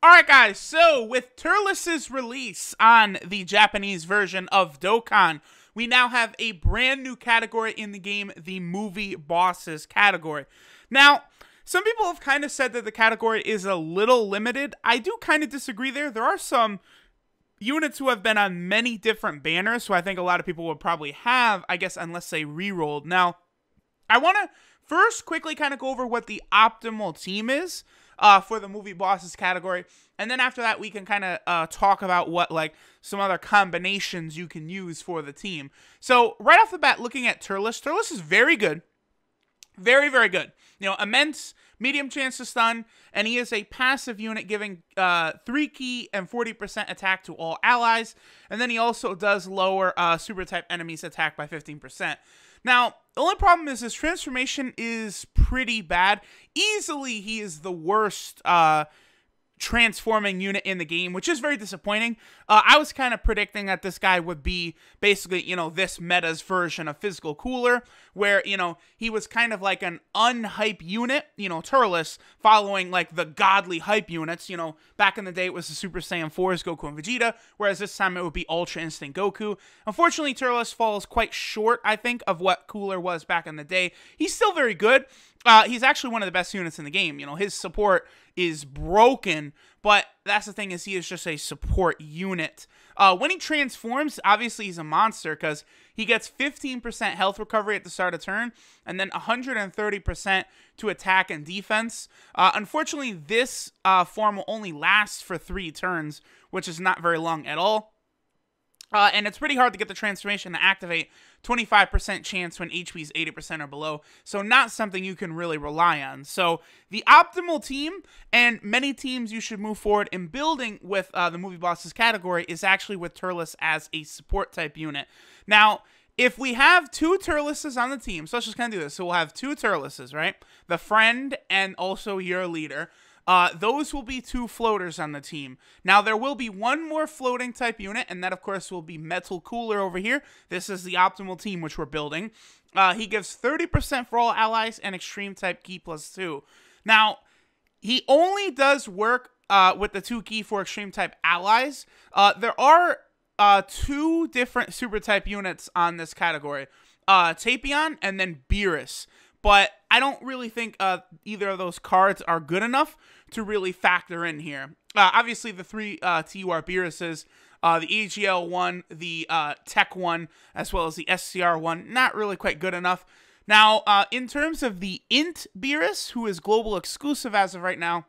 Alright guys, so with Turles' release on the Japanese version of Dokkan, we now have a brand new category in the game, the Movie Bosses category. Now, some people have kind of said that the category is a little limited. I do kind of disagree there. There are some units who have been on many different banners, so I think a lot of people would probably have, I guess, unless they re-rolled. Now, I want to first quickly kind of go over what the optimal team is for the Movie Bosses category, and then after that we can kind of talk about what like some other combinations you can use for the team. So right off the bat, looking at Turles is very good. Very, very good. You know, immense, medium chance to stun, and he is a passive unit giving 3 key and 40% attack to all allies, and then he also does lower super type enemies attack by 15%. Now, the only problem is his transformation is pretty bad. Easily, he is the worst transforming unit in the game, which is very disappointing. I was kind of predicting that this guy would be basically, you know, this meta's version of Physical Cooler, where, you know, he was kind of like an unhype unit, you know, Turles, following like the godly hype units. You know, back in the day it was the Super Saiyan 4s, Goku and Vegeta, whereas this time it would be Ultra Instinct Goku. Unfortunately, Turles falls quite short, I think, of what Cooler was back in the day. He's still very good. He's actually one of the best units in the game. You know, his support is broken, but that's the thing, is he is just a support unit. When he transforms, obviously he's a monster because he gets 15% health recovery at the start of turn, and then 130% to attack and defense. Unfortunately, this form will only last for 3 turns, which is not very long at all. And it's pretty hard to get the transformation to activate. 25% chance when HP is 80% or below. So not something you can really rely on. So the optimal team, and many teams you should move forward in building with the Movie Bosses category, is actually with Turles as a support type unit. Now, if we have 2 Turleses on the team, so let's just kind of do this. So we'll have 2 Turleses, right? The friend and also your leader. Those will be 2 floaters on the team. Now, there will be 1 more floating type unit, and that, of course, will be Metal Cooler over here. This is the optimal team which we're building. He gives 30% for all allies and extreme type key +2. Now, he only does work with the 2 key for extreme type allies. There are 2 different super type units on this category. Tapion and then Beerus. But I don't really think either of those cards are good enough to really factor in here. Obviously, the 3 TUR Beeruses, the AGL one, the Tech one, as well as the SCR one, not really quite good enough. Now, in terms of the Int Beerus, who is global exclusive as of right now,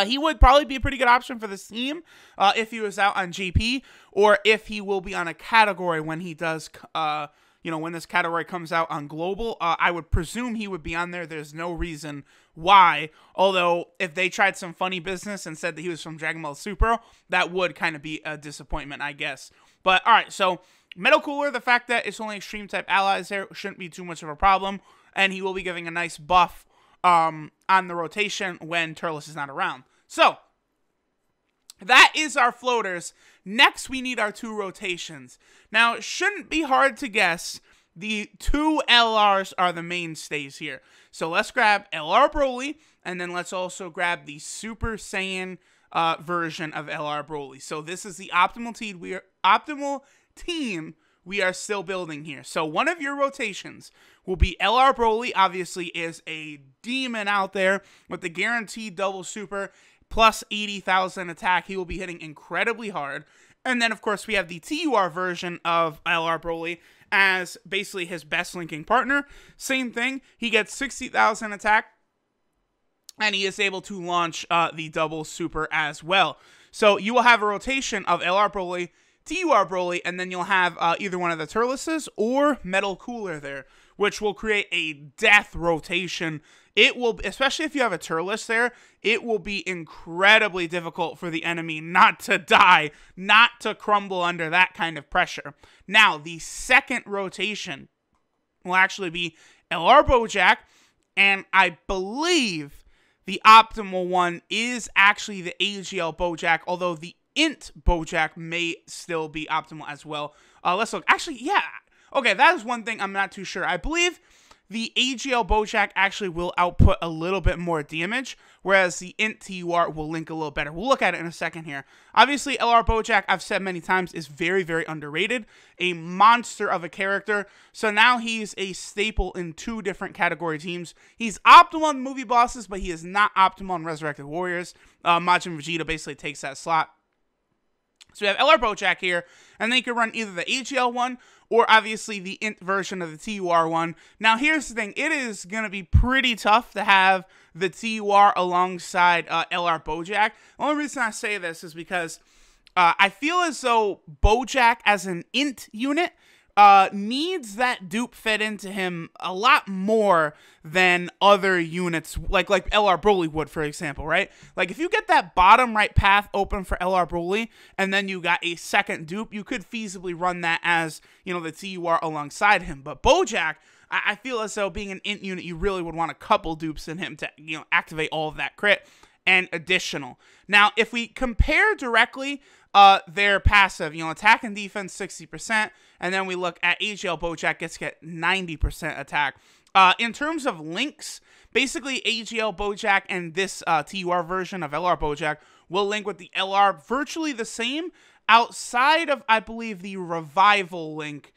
he would probably be a pretty good option for this team if he was out on GP, or if he will be on a category when he does... you know, when this category comes out on global. I would presume he would be on there. There's no reason why. Although, if they tried some funny business and said that he was from Dragon Ball Super, that would kind of be a disappointment, I guess. But, alright, so, Metal Cooler, the fact that it's only extreme type allies there shouldn't be too much of a problem. And he will be giving a nice buff on the rotation when Turles is not around. So, that is our floaters. Next, we need our 2 rotations. Now, it shouldn't be hard to guess. The 2 LRs are the mainstays here. So let's grab LR Broly, and then let's also grab the Super Saiyan version of LR Broly. So this is the optimal team we are still building here. So one of your rotations will be LR Broly. Obviously, is a demon out there with the guaranteed double super plus 80,000 attack. He will be hitting incredibly hard. And then, of course, we have the TUR version of LR Broly as basically his best linking partner. Same thing. He gets 60,000 attack, and he is able to launch the double super as well. So you will have a rotation of LR Broly, TUR Broly, and then you'll have either one of the Turleses or Metal Cooler there, which will create a death rotation. It will, especially if you have a Turles there, it will be incredibly difficult for the enemy not to die, not to crumble under that kind of pressure. Now, the second rotation will actually be LR Bojack, and I believe the optimal one is actually the AGL Bojack, although the Int Bojack may still be optimal as well. Let's look. Actually, yeah. Okay, that is one thing I'm not too sure. I believe the AGL Bojack actually will output a little bit more damage, whereas the Int TUR will link a little better. We'll look at it in a second here. Obviously, LR Bojack, I've said many times, is very, very underrated. A monster of a character. So now he's a staple in 2 different category teams. He's optimal on movie bosses, but he is not optimal on Resurrected Warriors. Majin Vegeta basically takes that slot. So we have LR Bojack here, and then you can run either the AGL one or obviously the Int version of the TUR one. Now here's the thing, it is going to be pretty tough to have the TUR alongside LR Bojack. The only reason I say this is because I feel as though Bojack as an Int unit needs that dupe fed into him a lot more than other units, like LR Broly would, for example, right? Like, if you get that bottom right path open for LR Broly, and then you got a second dupe, you could feasibly run that as, you know, the TUR alongside him. But Bojack, I feel as though being an Int unit, you really would want a couple dupes in him to, you know, activate all of that crit and additional. Now, if we compare directly their passive, you know, attack and defense 60%, and then we look at AGL Bojack gets 90% attack. In terms of links, basically AGL Bojack and this TUR version of LR Bojack will link with the LR virtually the same, outside of, I believe, the Revival link,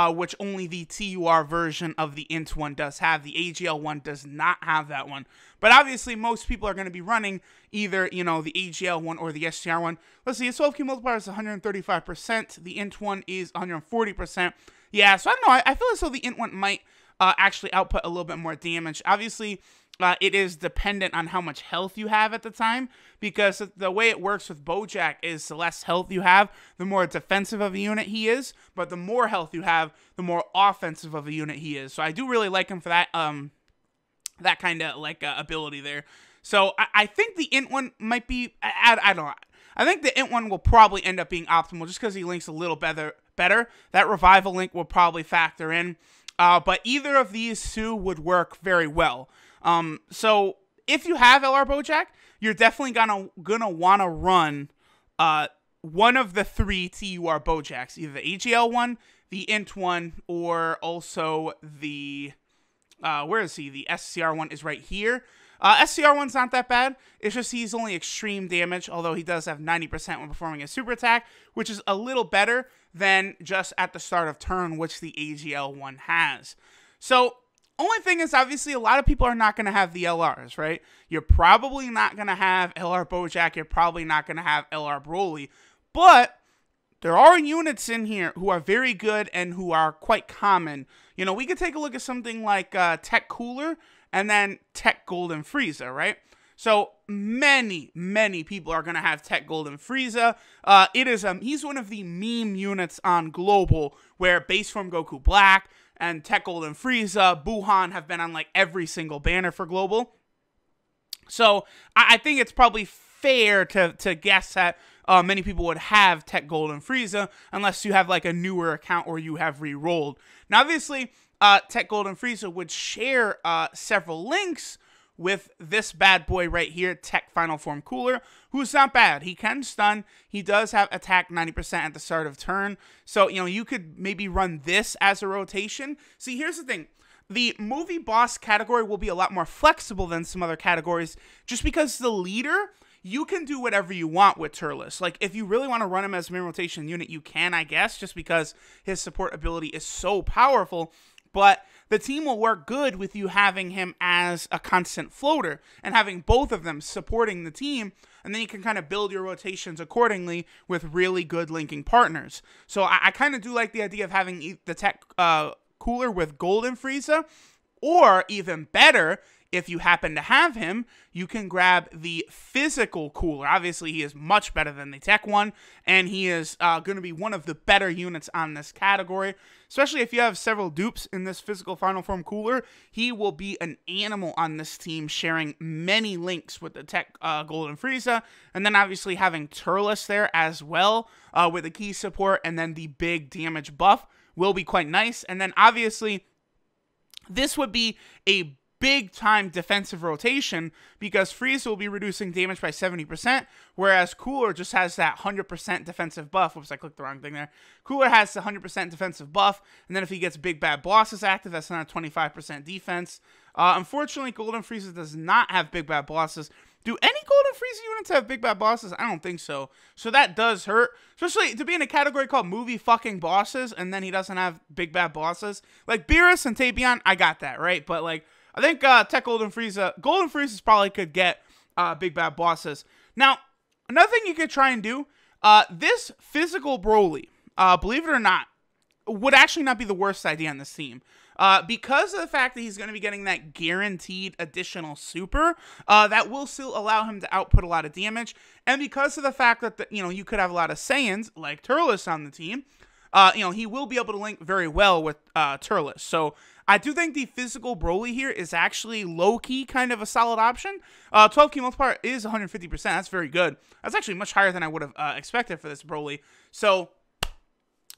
which only the TUR version of the Int one does have. The AGL one does not have that one. But obviously, most people are going to be running either, you know, the AGL one or the STR one. Let's see, its 12 key multiplier is 135%. The Int one is 140%. Yeah, so I don't know. I feel as though the Int one might actually output a little bit more damage. Obviously, it is dependent on how much health you have at the time, because the way it works with Bojack is the less health you have, the more defensive of a unit he is, but the more health you have, the more offensive of a unit he is. So I do really like him for that that kind of like ability there. So I think the Int one might be, I don't know. I think the Int one will probably end up being optimal just because he links a little better. That Revival link will probably factor in. But either of these 2 would work very well. So if you have LR Bojack, you're definitely gonna want to run one of the 3 TUR Bojacks, either the AGL one, the Int one, or also the where is he? The SCR one is right here. SCR one's not that bad. It's just he's only extreme damage, although he does have 90% when performing a super attack, which is a little better than just at the start of turn, which the AGL one has. So, only thing is, obviously, a lot of people are not going to have the LRs, right? You're probably not going to have LR Bojack. You're probably not going to have LR Broly. But there are units in here who are very good and who are quite common. You know, we could take a look at something like Tech Cooler and then Tech Golden Frieza, right? So many people are going to have Tech Golden Frieza. He's one of the meme units on Global, where base form Goku Black and Tech Golden Frieza, Buhan have been on like every single banner for Global. So I think it's probably fair to guess that many people would have Tech Golden Frieza, unless you have like a newer account or you have re-rolled. Now, obviously, Tech Golden Frieza would share several links with this bad boy right here, Tech Final Form Cooler, who's not bad. He can stun. He does have attack 90% at the start of turn. So, you know, you could maybe run this as a rotation. See, here's the thing. The movie boss category will be a lot more flexible than some other categories, just because the leader, you can do whatever you want with Turles. Like, if you really want to run him as a main rotation unit, you can, I guess, just because his support ability is so powerful. But the team will work good with you having him as a constant floater and having both of them supporting the team, and then you can kind of build your rotations accordingly with really good linking partners. So I kind of do like the idea of having the Tech Cooler with Golden Frieza, or even better, if you happen to have him, you can grab the physical Cooler. Obviously, he is much better than the Tech one, and he is going to be one of the better units on this category. Especially if you have several dupes in this physical Final Form Cooler, he will be an animal on this team, sharing many links with the Tech Golden Frieza, and then obviously having Turles there as well with the key support, and then the big damage buff will be quite nice. And then obviously, this would be a big time defensive rotation because Frieza will be reducing damage by 70%, whereas Cooler just has that 100% defensive buff. Whoops, I clicked the wrong thing there. Cooler has the 100% defensive buff, and then if he gets Big Bad Bosses active, that's not a 25% defense. Unfortunately, Golden Frieza does not have Big Bad Bosses. Do any Golden Frieza units have Big Bad Bosses? I don't think so. So that does hurt. Especially to be in a category called Movie Fucking Bosses, and then he doesn't have Big Bad Bosses. Like, Beerus and Tapion, I got that, right? But, like, I think Tech Golden Frieza's probably could get Big Bad Bosses. Now, another thing you could try and do, this physical Broly, believe it or not, would actually not be the worst idea on this team. Because of the fact that he's going to be getting that guaranteed additional super, that will still allow him to output a lot of damage, and because of the fact that, you could have a lot of Saiyans, like Turles on the team, he will be able to link very well with Turles. So I do think the physical Broly here is actually low-key kind of a solid option. 12 key multiplier is 150%. That's very good. That's actually much higher than I would have expected for this Broly. So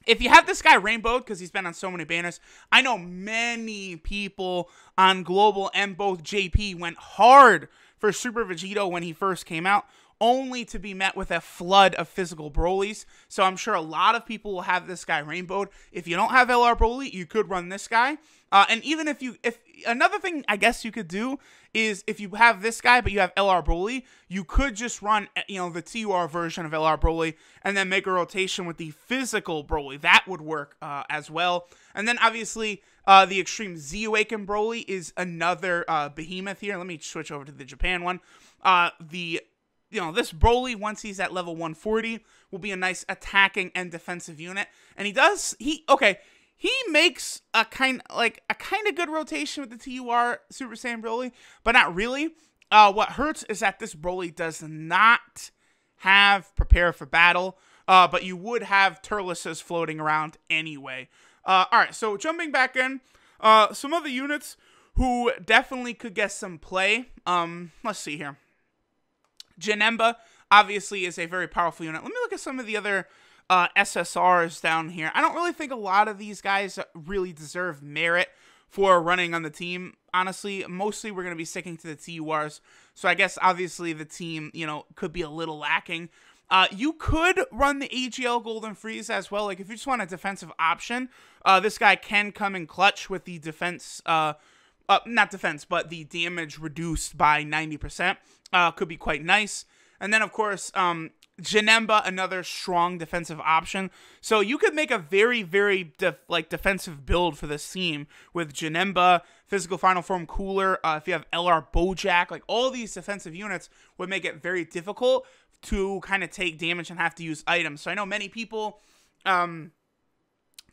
if you have this guy rainbowed, because he's been on so many banners, I know many people on Global and both JP went hard for Super Vegito when he first came out, only to be met with a flood of physical Brolys. So I'm sure a lot of people will have this guy rainbowed. If you don't have LR Broly, you could run this guy. And even if another thing I guess you could do is if you have this guy but you have LR Broly, you could just run, the TUR version of LR Broly and then make a rotation with the physical Broly. That would work as well. And then obviously the Extreme Z Awaken Broly is another behemoth here. Let me switch over to the Japan one. This Broly, once he's at level 140, will be a nice attacking and defensive unit. And he makes a kind of good rotation with the TUR Super Saiyan Broly, but not really. What hurts is that this Broly does not have Prepare for Battle, but you would have Turles floating around anyway. Alright, so jumping back in, some other units who definitely could get some play. Let's see here. Janemba, obviously, is a very powerful unit. Let me look at some of the other SSRs down here. I don't really think a lot of these guys really deserve merit for running on the team. Honestly, mostly we're going to be sticking to the TURs. So I guess, obviously, the team, could be a little lacking. You could run the AGL Golden Frieza as well. Like, if you just want a defensive option, this guy can come in clutch with the defense, not defense, but the damage reduced by 90%. Could be quite nice. And then, of course, Janemba, another strong defensive option. So you could make a very, very defensive build for this team with Janemba, Physical Final Form Cooler. If you have LR Bojack, like all these defensive units would make it very difficult to kind of take damage and have to use items. So I know many people kind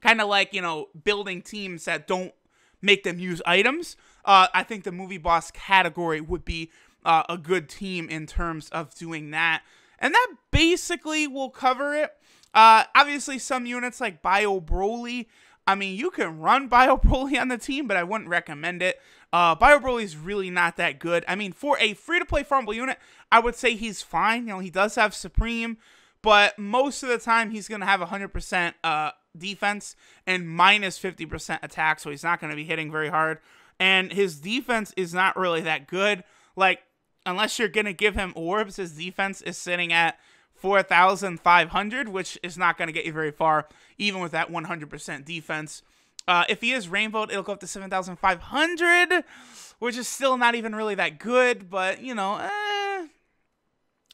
of like, building teams that don't make them use items. I think the movie boss category would be a good team in terms of doing that. And that basically will cover it. Obviously, some units like Bio Broly, I mean, you can run Bio Broly on the team, but I wouldn't recommend it. Bio Broly is really not that good. I mean, for a free-to-play farmable unit, I would say he's fine. He does have Supreme, but most of the time, he's going to have 100% defense and minus 50% attack, so he's not going to be hitting very hard. And his defense is not really that good. Like, unless you're going to give him orbs, his defense is sitting at 4,500, which is not going to get you very far, even with that 100% defense. If he is rainbowed, it'll go up to 7,500, which is still not even really that good, but,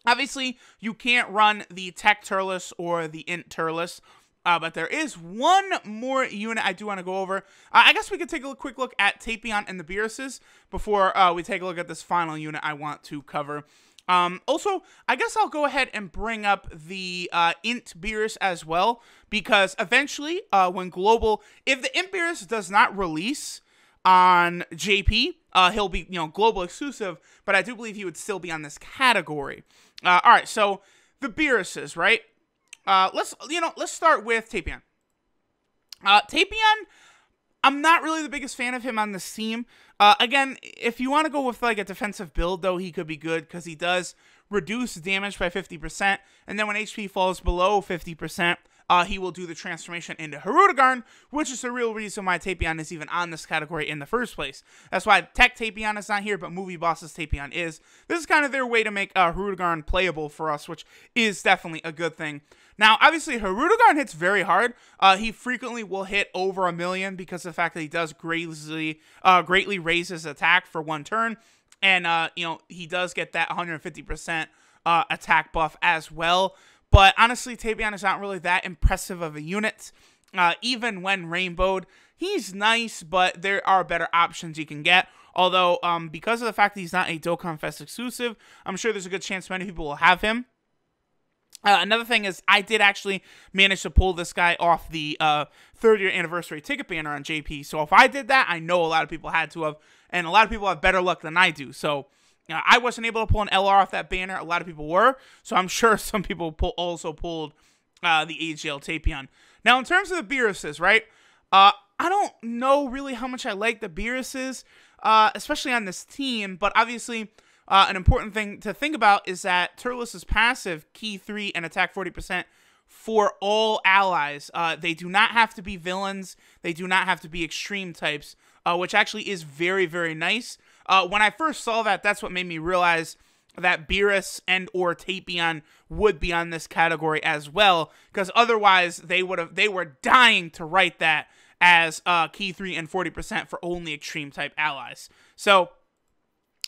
Obviously, you can't run the Tech Turles or the Int Turles, but there is one more unit I do want to go over. I guess we could take a quick look at Tapion and the Beeruses before we take a look at this final unit I want to cover. Also, I guess I'll go ahead and bring up the Int Beerus as well, because eventually, when Global, if the Int Beerus does not release on JP, he'll be, Global exclusive, but I do believe he would still be on this category. Alright, so the Beeruses, right? Let's start with Tapion. Tapion, I'm not really the biggest fan of him on this team. Again, if you want to go with like a defensive build, though, he could be good because he does reduce damage by 50%, and then when HP falls below 50%, he will do the transformation into Hirudegarn, which is the real reason why Tapion is even on this category in the first place. That's why Tech Tapion is not here, but Movie Bosses Tapion is. This is kind of their way to make Hirudegarn playable for us, which is definitely a good thing. Now, obviously, Hirudegarn hits very hard. He frequently will hit over 1 million because of the fact that he does greatly raise his attack for 1 turn. And, he does get that 150% attack buff as well. But honestly, Tapion is not really that impressive of a unit. Even when rainbowed, he's nice, but there are better options you can get. Although, because of the fact that he's not a Dokkan Fest exclusive, I'm sure there's a good chance many people will have him. Another thing is, I did actually manage to pull this guy off the 3rd-year anniversary ticket banner on JP. So if I did that, I know a lot of people had to have, and a lot of people have better luck than I do. So I wasn't able to pull an LR off that banner. A lot of people were. So I'm sure some people also pulled the AGL Tapion. Now, in terms of the Beeruses, right? I don't know really how much I like the Beeruses, especially on this team. But obviously, an important thing to think about is that Turles is passive, Key 3, and attack 40% for all allies. They do not have to be villains. They do not have to be extreme types, which actually is very, very nice. When I first saw that, that's what made me realize that Beerus and or Tapion would be on this category as well, because otherwise they were dying to write that as Key 3 and 40% for only extreme type allies. So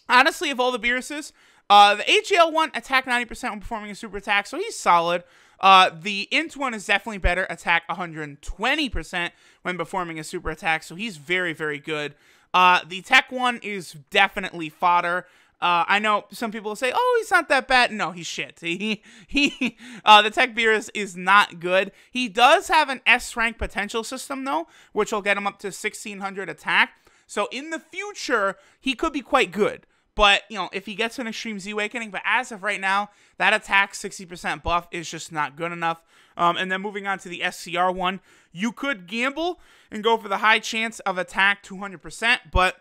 honestly, of all the Beeruses, the AGL one attack 90% when performing a super attack, so he's solid. The Int one is definitely better, attack 120% when performing a super attack, so he's very, very good. The Tech one is definitely fodder. I know some people will say, "Oh, he's not that bad." No, he's shit. The Tech Beerus is not good. He does have an S rank potential system though, which will get him up to 1600 attack. So in the future, he could be quite good. But, if he gets an Extreme Z Awakening, but as of right now, that attack 60% buff is just not good enough. And then moving on to the SCR one, you could gamble and go for the high chance of attack 200%, but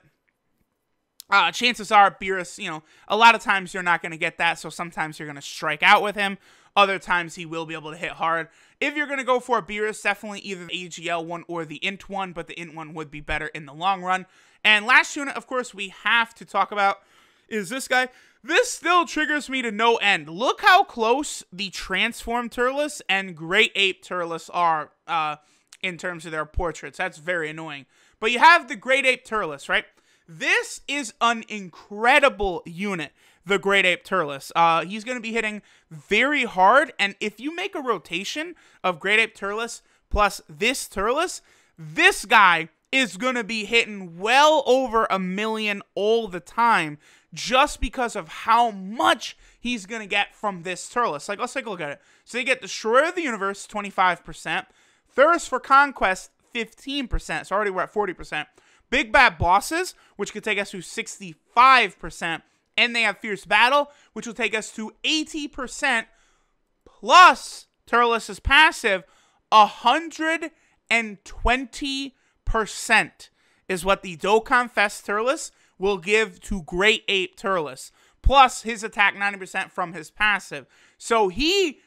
chances are Beerus, a lot of times you're not going to get that, so sometimes you're going to strike out with him. Other times he will be able to hit hard. If you're going to go for a Beerus, definitely either the AGL one or the Int one, but the Int one would be better in the long run. And last unit, of course, we have to talk about is this guy. This still triggers me to no end. Look how close the Transformed Turles and Great Ape Turles are in terms of their portraits. That's very annoying. But you have the Great Ape Turles, right? This is an incredible unit, the Great Ape Turles. He's going to be hitting very hard, and if you make a rotation of Great Ape Turles plus this Turles, this guy is going to be hitting well over 1 million all the time, just because of how much he's going to get from this Turles. Like, let's take a look at it. So you get Destroyer of the Universe, 25%. Thirst for Conquest, 15%. So already we're at 40%. Big Bad Bosses, which could take us to 65%. And they have Fierce Battle, which will take us to 80%. Plus, Turles' passive, 120% is what the Dokkan Fest Turles will give to Great Ape Turles, plus his attack 90% from his passive. So the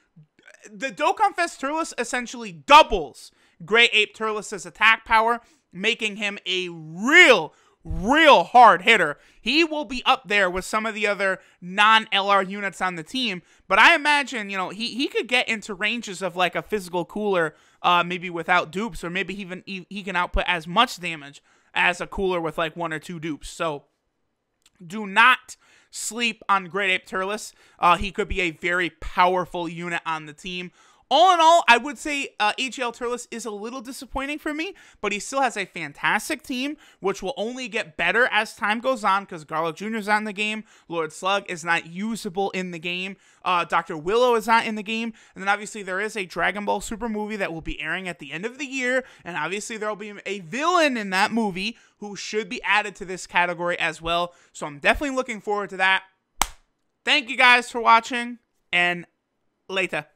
Dokkan Fest Turles essentially doubles Great Ape Turles' attack power, making him a real hard hitter. He will be up there with some of the other non-LR units on the team, but I imagine, he could get into ranges of like a physical cooler, maybe without dupes, or maybe even he can output as much damage as a cooler with like 1 or 2 dupes. So do not sleep on Great Ape Turles. He could be a very powerful unit on the team. All in all, I would say AGL Turles is a little disappointing for me, but he still has a fantastic team, which will only get better as time goes on, because Garlic Jr. is not in the game, Lord Slug is not usable in the game, Dr. Willow is not in the game, and then obviously there is a Dragon Ball Super movie that will be airing at the end of the year, and obviously there will be a villain in that movie who should be added to this category as well, so I'm definitely looking forward to that. Thank you guys for watching, and later.